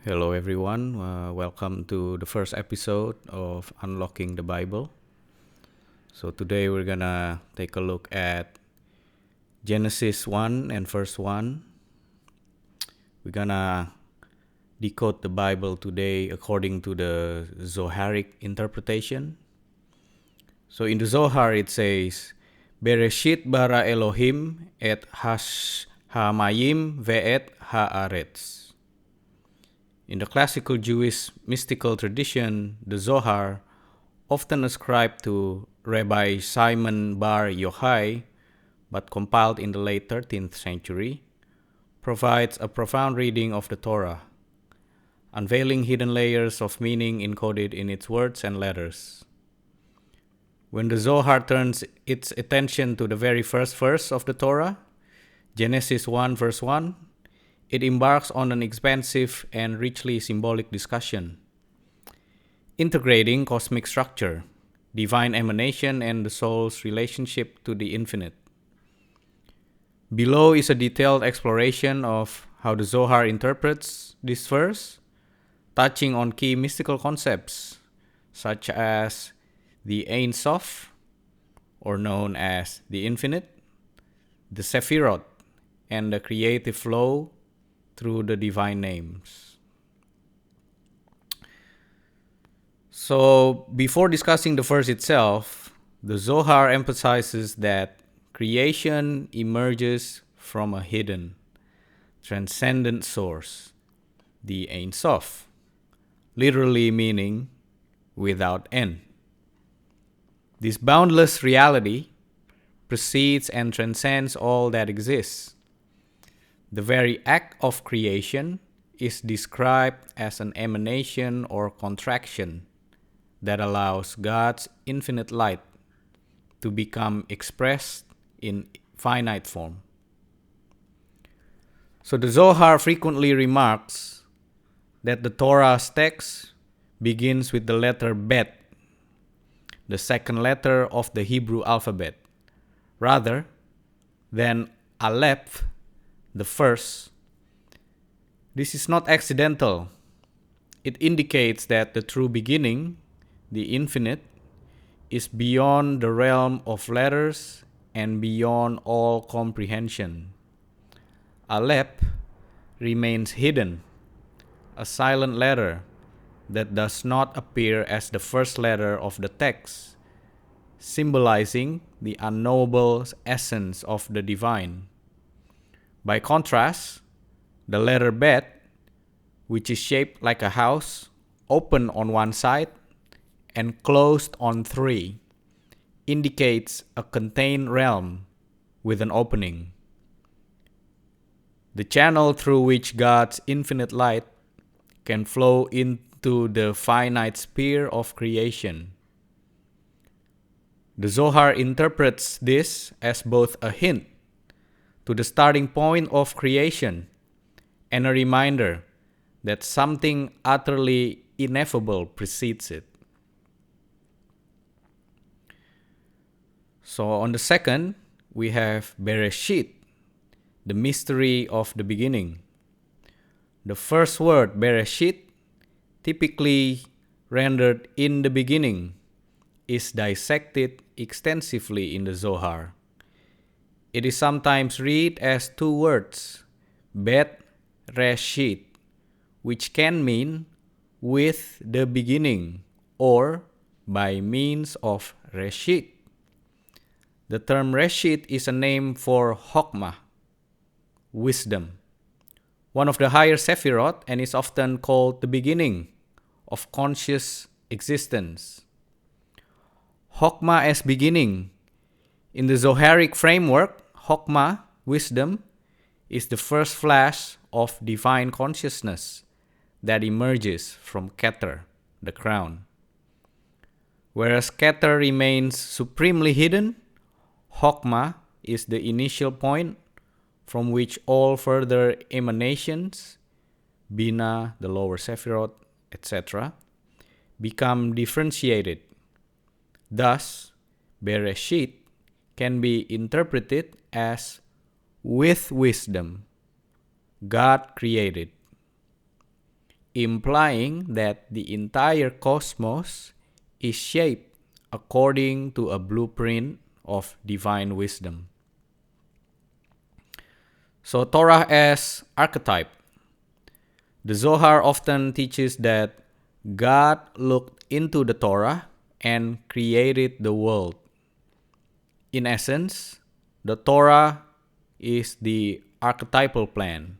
Hello, everyone. Welcome to the first episode of Unlocking the Bible. So, today we're gonna take a look at Genesis 1 and verse 1. We're gonna decode the Bible today according to the Zoharic interpretation. So, in the Zohar, it says, Bereshit bara Elohim et hamayim ve'et haaretz. In the classical Jewish mystical tradition, the Zohar, often ascribed to Rabbi Simon bar Yochai, but compiled in the late 13th century, provides a profound reading of the Torah, unveiling hidden layers of meaning encoded in its words and letters. When the Zohar turns its attention to the very first verse of the Torah, Genesis 1 verse 1, it embarks on an expansive and richly symbolic discussion, integrating cosmic structure, divine emanation, and the soul's relationship to the infinite. Below is a detailed exploration of how the Zohar interprets this verse, touching on key mystical concepts such as the Ein Sof, or known as the infinite, the Sephirot, and the creative flow through the divine names. So, before discussing the verse itself, the Zohar emphasizes that creation emerges from a hidden, transcendent source, the Ein Sof, literally meaning without end. This boundless reality precedes and transcends all that exists. The very act of creation is described as an emanation or contraction that allows God's infinite light to become expressed in finite form. So the Zohar frequently remarks that the Torah's text begins with the letter Bet, the second letter of the Hebrew alphabet, rather than Aleph, the first. This is not accidental. It indicates that the true beginning, the infinite, is beyond the realm of letters and beyond all comprehension. Aleph remains hidden, a silent letter that does not appear as the first letter of the text, symbolizing the unknowable essence of the divine. By contrast, the letter Bet, which is shaped like a house, open on one side and closed on three, indicates a contained realm with an opening, the channel through which God's infinite light can flow into the finite sphere of creation. The Zohar interprets this as both a hint to the starting point of creation and a reminder that something utterly ineffable precedes it. So on the second, we have Bereshit, the mystery of the beginning. The first word, Bereshit, typically rendered in the beginning, is dissected extensively in the Zohar. It is sometimes read as two words, Bet Reshit, which can mean with the beginning or by means of Reshit. The term Reshit is a name for Chokmah, wisdom, one of the higher Sephirot, and is often called the beginning of conscious existence. Chokmah as beginning. In the Zoharic framework, Chokmah, wisdom, is the first flash of divine consciousness that emerges from Keter, the crown. Whereas Keter remains supremely hidden, Chokmah is the initial point from which all further emanations, Bina, the lower Sephirot, etc., become differentiated. Thus, Bereshit can be interpreted as with wisdom, God created. implying that the entire cosmos is shaped according to a blueprint of divine wisdom. So Torah as archetype. The Zohar often teaches that God looked into the Torah and created the world. In essence, the Torah is the archetypal plan.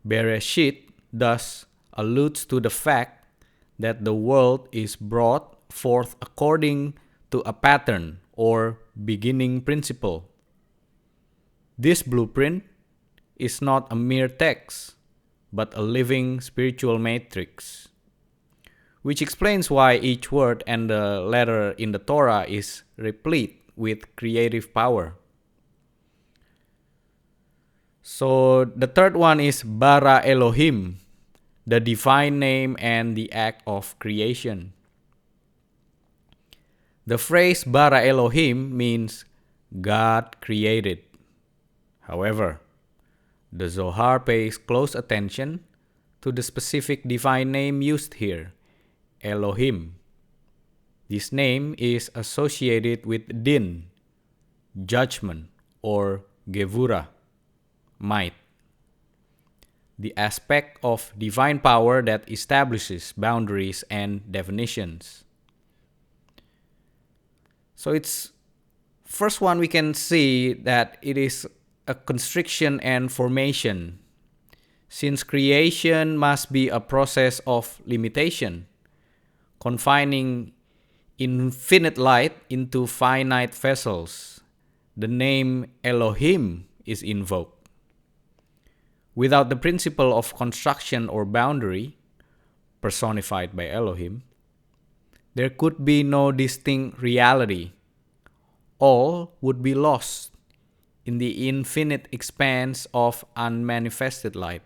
Bereshit thus alludes to the fact that the world is brought forth according to a pattern or beginning principle. This blueprint is not a mere text, but a living spiritual matrix, which explains why each word and the letter in the Torah is replete with creative power. So the third one is Bara Elohim, the divine name and the act of creation. The phrase Bara Elohim means God created. However, the Zohar pays close attention to the specific divine name used here, Elohim. This name is associated with din, judgment, or gevura, might, the aspect of divine power that establishes boundaries and definitions. So it's first one we can see that it is a constriction and formation, since creation must be a process of limitation, confining infinite light into finite vessels. The name Elohim is invoked. Without the principle of construction or boundary, personified by Elohim, there could be no distinct reality. All would be lost in the infinite expanse of unmanifested light.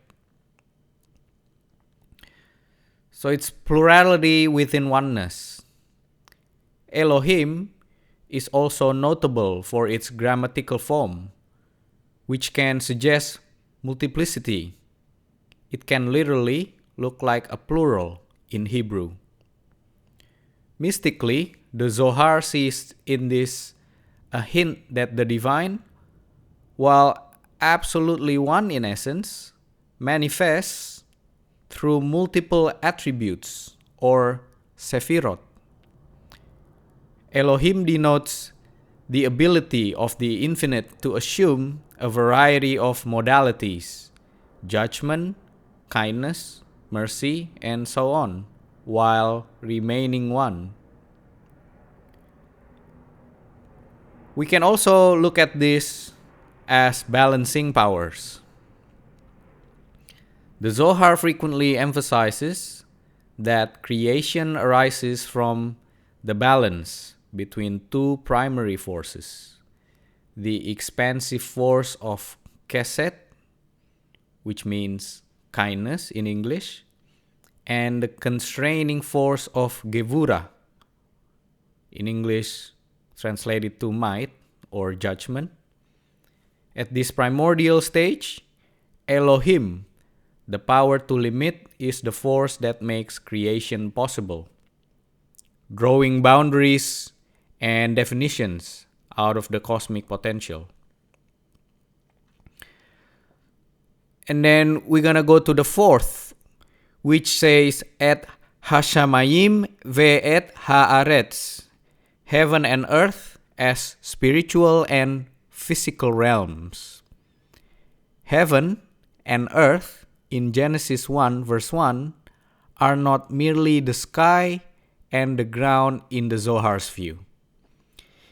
So it's plurality within oneness. Elohim is also notable for its grammatical form, which can suggest multiplicity. It can literally look like a plural in Hebrew. Mystically, the Zohar sees in this a hint that the divine, while absolutely one in essence, manifests through multiple attributes or sephirot. Elohim denotes the ability of the infinite to assume a variety of modalities, judgment, kindness, mercy, and so on, while remaining one. We can also look at this as balancing powers. The Zohar frequently emphasizes that creation arises from the balance between two primary forces: the expansive force of Chesed, which means kindness in English, and the constraining force of Gevura, in English translated to might or judgment. At this primordial stage, Elohim, the power to limit, is the force that makes creation possible, drawing boundaries and definitions out of the cosmic potential. And then we're gonna go to the fourth, which says et hashamayim ve'et haaretz, heaven and earth as spiritual and physical realms. Heaven and earth in Genesis 1 verse 1 are not merely the sky and the ground in the Zohar's view.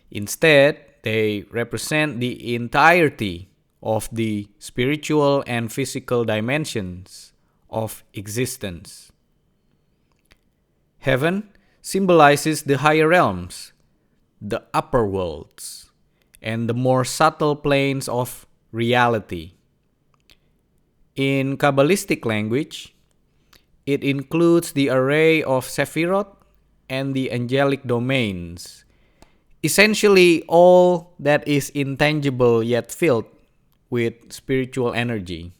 Instead, they represent the entirety of the spiritual and physical dimensions of existence. Heaven symbolizes the higher realms, the upper worlds, and the more subtle planes of reality. In Kabbalistic language, it includes the array of Sephirot and the angelic domains, essentially all that is intangible yet filled with spiritual energy.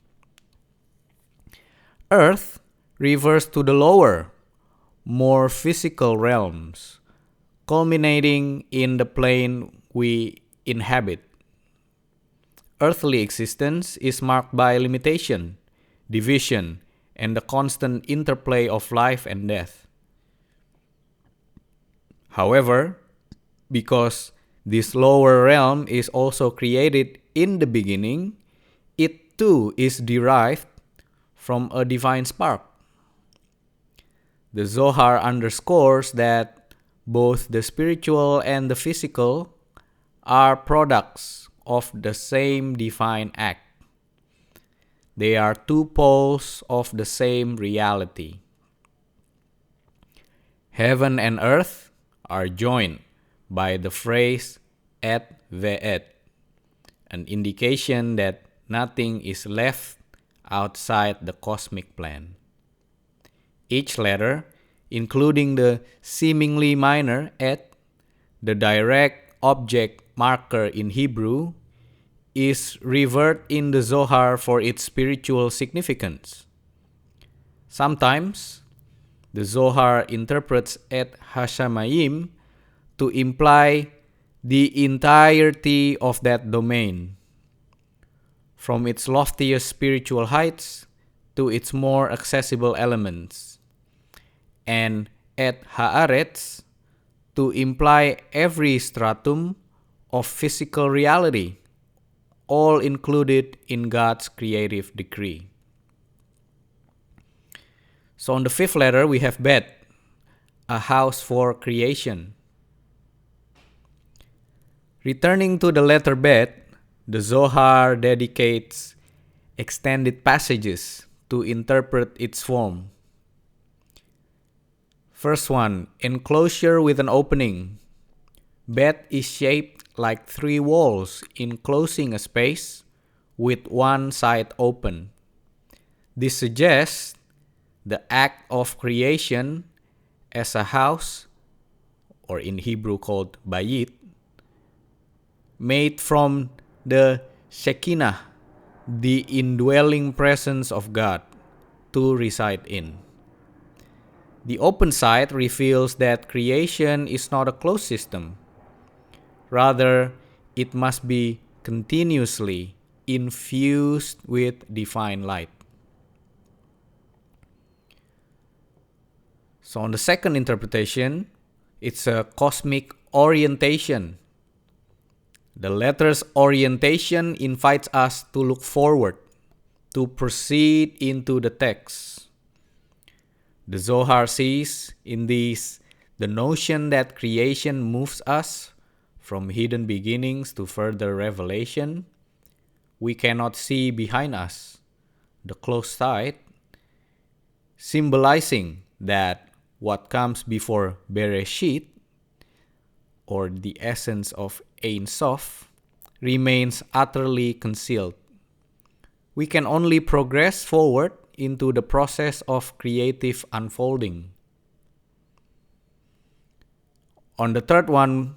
Earth refers to the lower, more physical realms, culminating in the plane we inhabit. Earthly existence is marked by limitation, division, and the constant interplay of life and death. However, because this lower realm is also created in the beginning, it too is derived from a divine spark. The Zohar underscores that both the spiritual and the physical are products of the same divine act. They are two poles of the same reality. Heaven and earth are joined by the phrase et ve'et, an indication that nothing is left outside the cosmic plan. Each letter, including the seemingly minor et, the direct object marker in Hebrew, is revered in the Zohar for its spiritual significance. Sometimes, the Zohar interprets et hashamayim to imply the entirety of that domain, from its loftiest spiritual heights to its more accessible elements, and et haaretz to imply every stratum of physical reality, all included in God's creative decree. So on the fifth letter, we have Bet, a house for creation. Returning to the letter Bet, the Zohar dedicates extended passages to interpret its form. First one, enclosure with an opening. Bet is shaped like three walls enclosing a space with one side open. This suggests the act of creation as a house, or in Hebrew called bayit, made from the Shekinah, the indwelling presence of God, to reside in. The open side reveals that creation is not a closed system. Rather, it must be continuously infused with divine light. So on the second interpretation, it's a cosmic orientation. The letter's orientation invites us to look forward, to proceed into the text. The Zohar sees in these the notion that creation moves us from hidden beginnings to further revelation. We cannot see behind us, the closed side, symbolizing that what comes before Bereshit, or the essence of Ein Sof, remains utterly concealed. We can only progress forward into the process of creative unfolding. On the third one,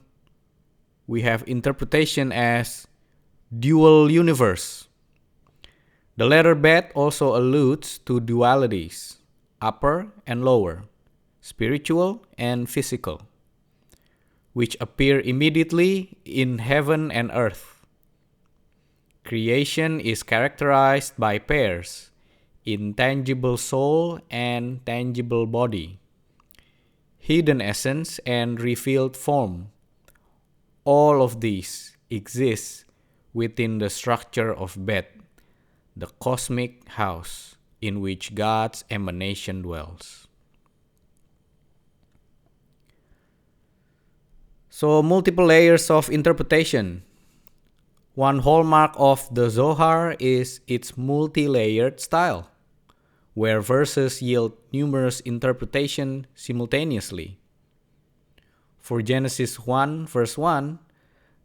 we have interpretation as dual universe. The letter Bet also alludes to dualities, upper and lower, spiritual and physical, which appear immediately in heaven and earth. Creation is characterized by pairs, intangible soul and tangible body, hidden essence and revealed form. All of these exist within the structure of Bet, the cosmic house in which God's emanation dwells. So, multiple layers of interpretation. One hallmark of the Zohar is its multi-layered style, where verses yield numerous interpretations simultaneously. For Genesis 1 verse 1,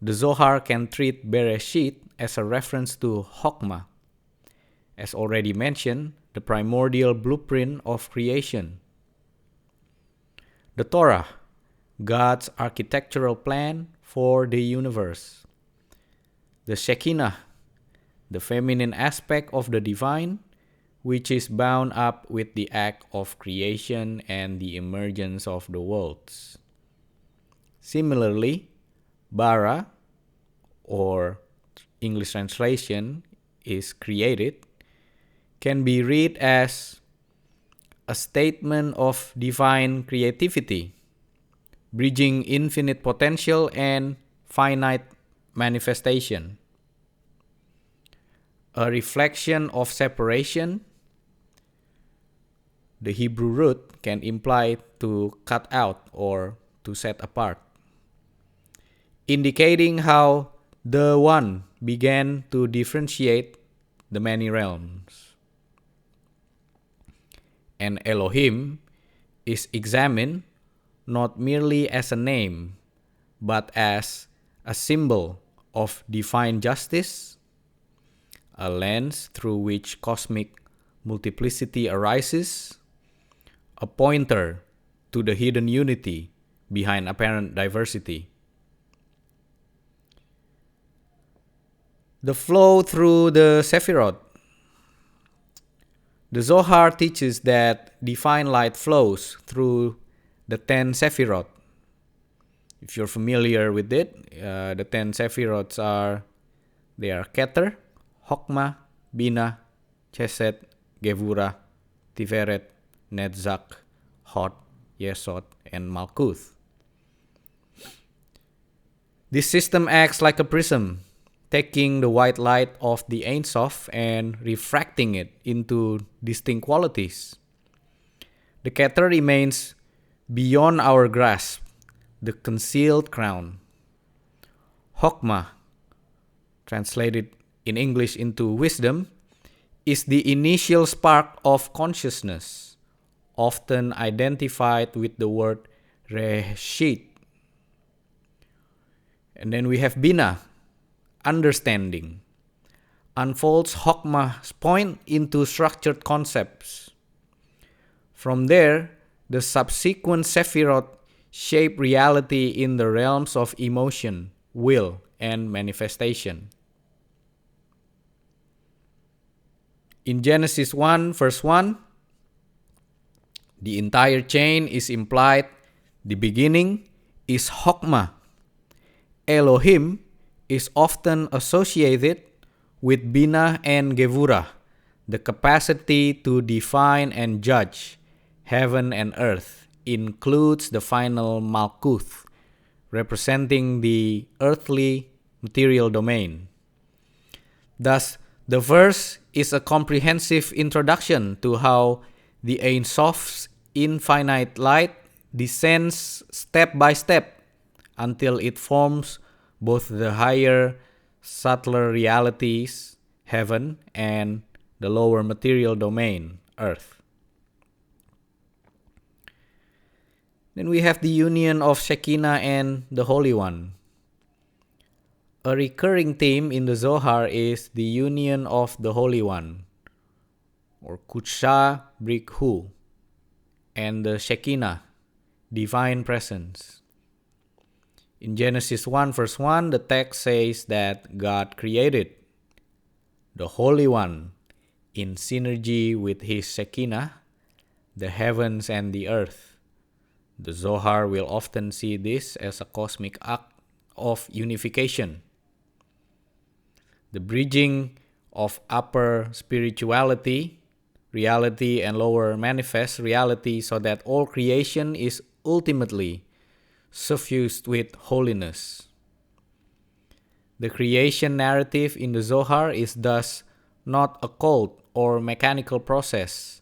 the Zohar can treat Bereshit as a reference to Chokmah, as already mentioned, the primordial blueprint of creation. The Torah, God's architectural plan for the universe. The Shekinah, the feminine aspect of the divine, which is bound up with the act of creation and the emergence of the worlds. Similarly, bara, or English translation is created, can be read as a statement of divine creativity, bridging infinite potential and finite manifestation. A reflection of separation. The Hebrew root can imply to cut out or to set apart, indicating how the One began to differentiate the many realms. And Elohim is examined not merely as a name, but as a symbol of divine justice, a lens through which cosmic multiplicity arises, a pointer to the hidden unity behind apparent diversity. The flow through the Sephirot. The Zohar teaches that divine light flows through the 10 Sephirot. If you're familiar with it, the 10 Sephirots are Keter, Chokmah, Bina, Chesed, Gevurah, Tiferet, Netzach, Hod, Yesod, and Malkuth. This system acts like a prism, taking the white light of the Ein Sof and refracting it into distinct qualities. The Keter remains beyond our grasp, the concealed crown. Chokmah, translated in English into wisdom, is the initial spark of consciousness, often identified with the word Reshit. And then we have Bina, understanding, unfolds Chokmah's point into structured concepts. From there, the subsequent Sephirot shape reality in the realms of emotion, will, and manifestation. In Genesis 1, verse 1, the entire chain is implied. The beginning is Chokmah. Elohim is often associated with Bina and Gevurah, the capacity to define and judge heaven and earth, includes the final Malkuth, representing the earthly material domain. Thus, the verse is a comprehensive introduction to how the Ein Sof's infinite light descends step by step until it forms both the higher, subtler realities, heaven, and the lower material domain, earth. Then we have the union of Shekinah and the Holy One. A recurring theme in the Zohar is the union of the Holy One, or Kudsha Brikhu, and the Shekinah, divine presence. In Genesis 1 verse 1, the text says that God created the Holy One in synergy with His Shekinah, the heavens and the earth. The Zohar will often see this as a cosmic act of unification. The bridging of upper spirituality, reality, and lower manifest reality so that all creation is ultimately suffused with holiness. The creation narrative in the Zohar is thus not a cold or mechanical process.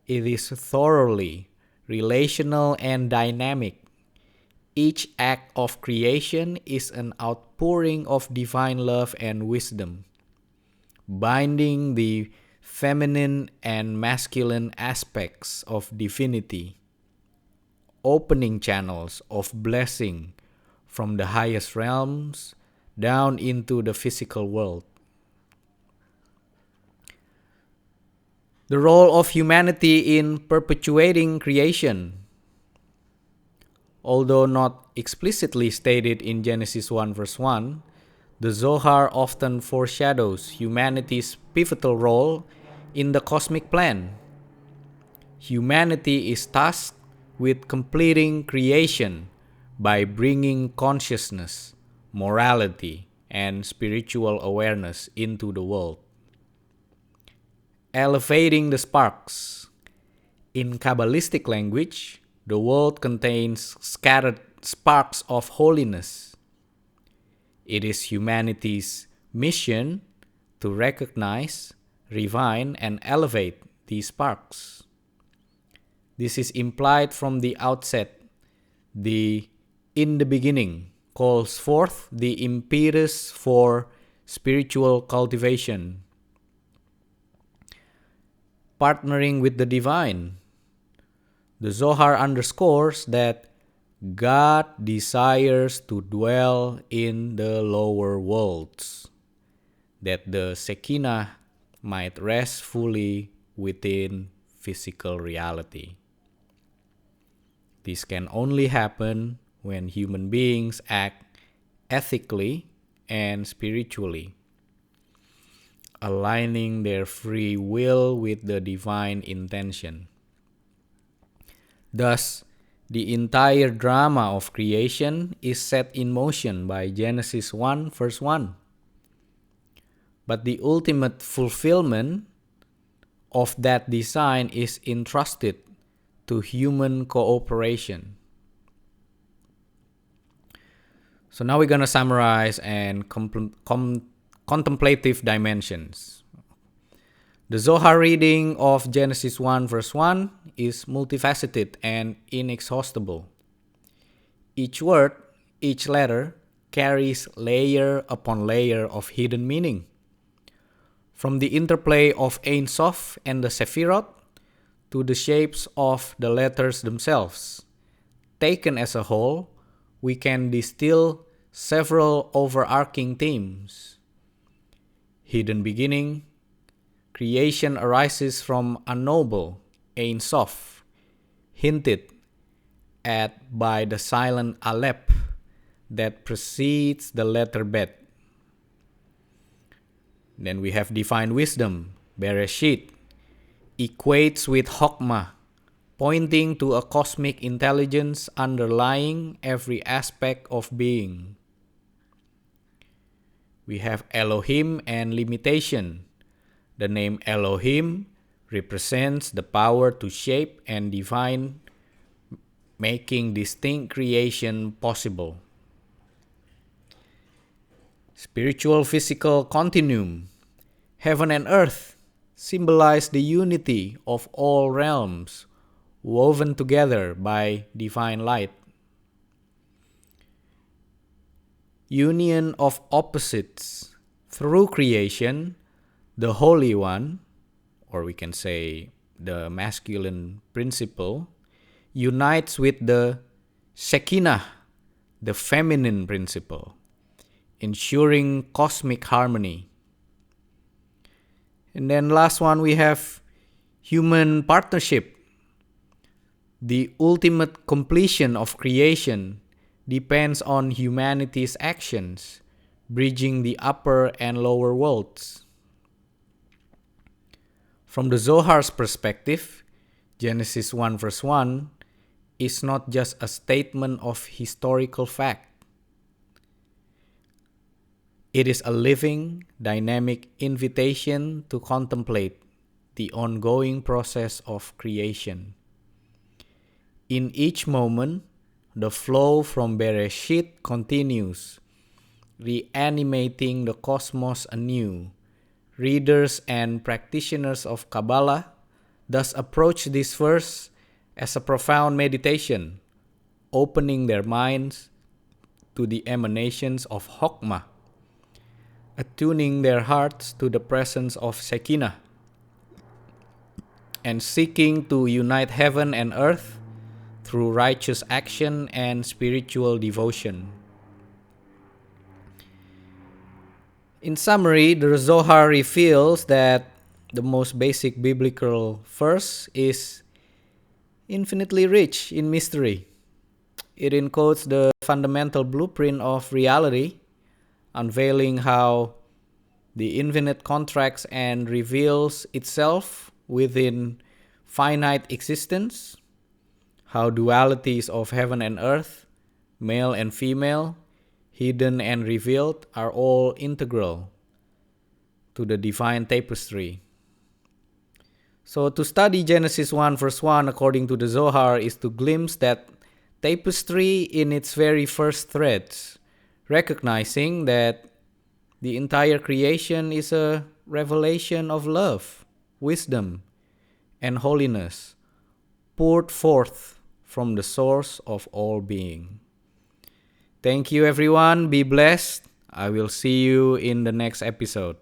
It is thoroughly relational and dynamic. Each act of creation is an outpouring of divine love and wisdom, binding the feminine and masculine aspects of divinity, opening channels of blessing from the highest realms down into the physical world. The role of humanity in perpetuating creation. Although not explicitly stated in Genesis 1 verse 1, the Zohar often foreshadows humanity's pivotal role In the cosmic plan, humanity is tasked with completing creation by bringing consciousness, morality, and spiritual awareness into the world. Elevating the sparks. In Kabbalistic language, the world contains scattered sparks of holiness. It is humanity's mission to recognize, refine, and elevate these sparks. This is implied from the outset. The "in the beginning" calls forth the impetus for spiritual cultivation. Partnering with the divine. The Zohar underscores that God desires to dwell in the lower worlds, that the Shekinah might rest fully within physical reality. This can only happen when human beings act ethically and spiritually, aligning their free will with the divine intention. Thus, the entire drama of creation is set in motion by Genesis 1 verse 1. But the ultimate fulfillment of that design is entrusted to human cooperation. So now we're going to summarize and contemplative dimensions. The Zohar reading of Genesis 1 verse 1 is multifaceted and inexhaustible. Each word, each letter, carries layer upon layer of hidden meaning. From the interplay of Ein Sof and the Sephirot to the shapes of the letters themselves, taken as a whole, we can distill several overarching themes. Hidden beginning. Creation arises from unknowable, Ein Sof, hinted at by the silent Aleph that precedes the letter Bet. Then we have divine wisdom, Bereshit, equates with Chokmah, pointing to a cosmic intelligence underlying every aspect of being. We have Elohim and limitation. The name Elohim represents the power to shape and define, making distinct creation possible. Spiritual physical continuum. Heaven and earth symbolize the unity of all realms, woven together by divine light. Union of opposites. Through creation, the Holy One, or we can say the masculine principle, unites with the Shekinah, the feminine principle, ensuring cosmic harmony. And then last one, we have human partnership. The ultimate completion of creation depends on humanity's actions, bridging the upper and lower worlds. From the Zohar's perspective, Genesis 1 verse 1 is not just a statement of historical fact. It is a living, dynamic invitation to contemplate the ongoing process of creation. In each moment, the flow from Bereshit continues, reanimating the cosmos anew. Readers and practitioners of Kabbalah thus approach this verse as a profound meditation, opening their minds to the emanations of Chokmah, attuning their hearts to the presence of Shekinah, and seeking to unite heaven and earth through righteous action and spiritual devotion. In summary, the Zohar reveals that the most basic biblical verse is infinitely rich in mystery. It encodes the fundamental blueprint of reality, unveiling how The infinite contracts and reveals itself within finite existence, how dualities of heaven and earth, male and female, hidden and revealed, are all integral to the divine tapestry. So to study Genesis 1 verse 1 according to the Zohar is to glimpse that tapestry in its very first threads, recognizing that the entire creation is a revelation of love, wisdom, and holiness poured forth from the source of all being. Thank you everyone, be blessed. I will see you in the next episode.